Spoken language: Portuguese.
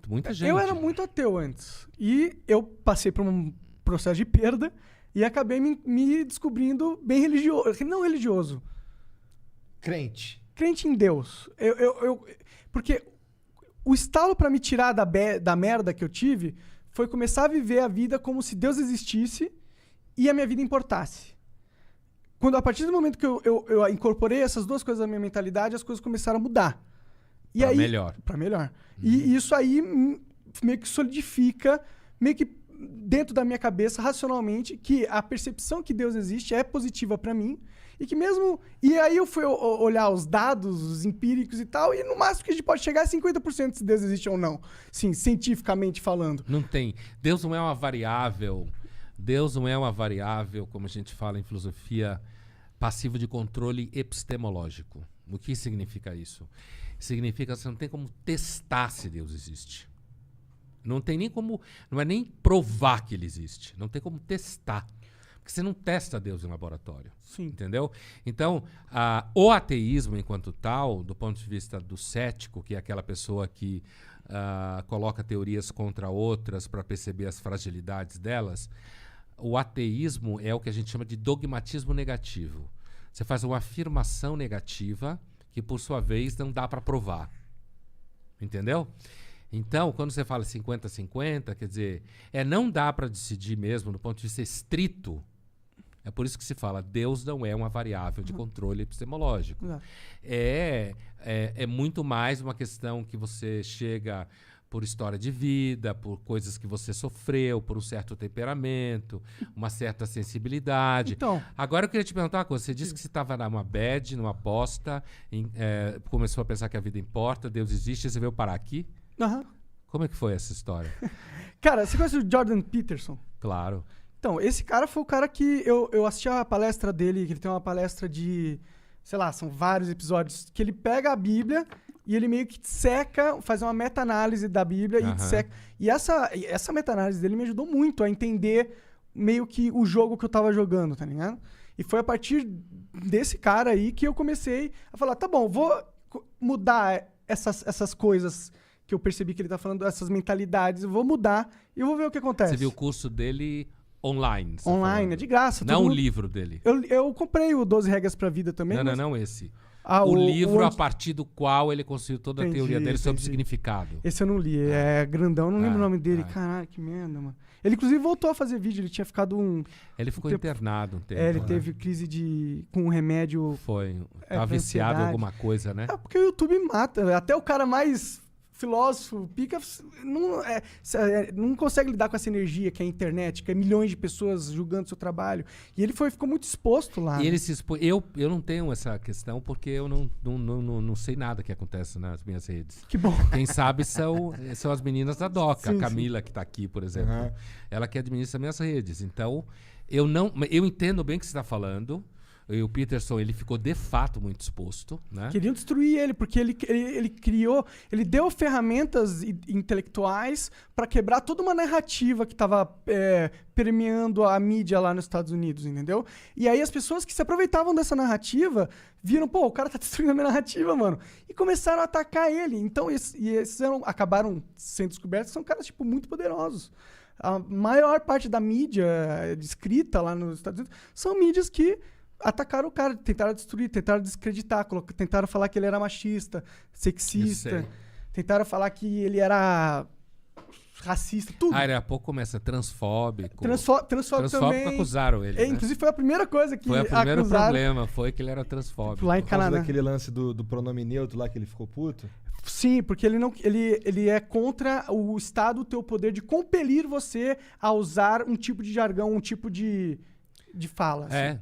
muita gente. Eu era muito ateu antes. E eu passei por um processo de perda e acabei me descobrindo bem religioso. Não religioso. Crente. Crente em Deus. Porque o estalo pra me tirar da merda que eu tive foi começar a viver a vida como se Deus existisse e a minha vida importasse. A partir do momento que eu incorporei essas duas coisas na minha mentalidade, as coisas começaram a mudar. E pra aí, melhor. Pra melhor. E isso aí meio que solidifica, meio que dentro da minha cabeça, racionalmente, que a percepção que Deus existe é positiva pra mim. E que mesmo... E aí eu fui olhar os dados, os empíricos e tal, e no máximo que a gente pode chegar é 50% se Deus existe ou não. Sim, cientificamente falando. Não tem. Deus não é uma variável. Deus não é uma variável, como a gente fala em filosofia, passivo de controle epistemológico. O que significa isso? Significa que você não tem como testar se Deus existe. Não tem nem como... Não é nem provar que ele existe. Não tem como testar. Porque você não testa Deus em laboratório. Sim. Entendeu? Então, o ateísmo enquanto tal, do ponto de vista do cético, que é aquela pessoa que coloca teorias contra outras para perceber as fragilidades delas, o ateísmo é o que a gente chama de dogmatismo negativo. Você faz uma afirmação negativa que, por sua vez, não dá para provar. Entendeu? Então, quando você fala 50-50, quer dizer, não dá para decidir mesmo do ponto de vista estrito. É por isso que se fala, Deus não é uma variável de controle epistemológico. É muito mais uma questão que você chega por história de vida, por coisas que você sofreu, por um certo temperamento, uma certa sensibilidade. Então, agora eu queria te perguntar uma coisa. Você disse que você estava numa bad, numa aposta, começou a pensar que a vida importa, Deus existe, e você veio parar aqui? Aham. Como é que foi essa história? Cara, você conhece o Jordan Peterson? Claro. Então, esse cara foi o cara que eu assisti a palestra dele, que ele tem uma palestra de, sei lá, são vários episódios, que ele pega a Bíblia e ele meio que seca, faz uma meta-análise da Bíblia e seca. E essa meta-análise dele me ajudou muito a entender meio que o jogo que eu tava jogando, tá ligado? E foi a partir desse cara aí que eu comecei a falar, tá bom, vou mudar essas coisas que eu percebi que ele tá falando, essas mentalidades, eu vou mudar e eu vou ver o que acontece. Você viu o curso dele online? Online, é de graça. Não o livro dele. Eu comprei o 12 Regras pra Vida também. Não esse. O livro a partir do qual ele construiu toda a teoria dele sobre o significado. Esse eu não li, é grandão, não lembro o nome dele. Caralho, que merda, mano. Ele inclusive voltou a fazer vídeo, ele tinha ficado Ele ficou internado um tempo. Ele teve crise com um remédio... Foi, tava viciado em alguma coisa, né? Porque o YouTube mata, até o cara mais... filósofo, pica, não consegue lidar com essa energia que é a internet, que é milhões de pessoas julgando seu trabalho. E ele ficou muito exposto lá. E ele se expôs. Eu não tenho essa questão porque eu não sei nada que acontece nas minhas redes. Que bom. Quem sabe são as meninas da DOCA. Sim, a Camila, que está aqui, por exemplo. Ela que administra minhas redes. Então, eu entendo bem o que você está falando. E o Peterson, ele ficou de fato muito exposto, né? Queriam destruir ele, porque ele deu ferramentas intelectuais para quebrar toda uma narrativa que estava permeando a mídia lá nos Estados Unidos, entendeu? E aí as pessoas que se aproveitavam dessa narrativa viram, pô, o cara tá destruindo a minha narrativa, mano. E começaram a atacar ele. Então, esses acabaram sendo descobertos, são caras, tipo, muito poderosos. A maior parte da mídia escrita lá nos Estados Unidos são mídias que atacaram o cara, tentaram destruir, tentaram descreditar, tentaram falar que ele era machista, sexista, tentaram falar que ele era racista, tudo. Daqui a pouco começa transfóbico. Transfóbico também. Acusaram ele, né? Inclusive foi a primeira coisa que foi o primeiro acusaram. Problema, foi que ele era transfóbico. Lá em Por causa Canadá. daquele lance do pronome neutro lá que ele ficou puto? Sim, porque ele é contra o Estado ter o poder de compelir você a usar um tipo de jargão, um tipo de fala. Assim.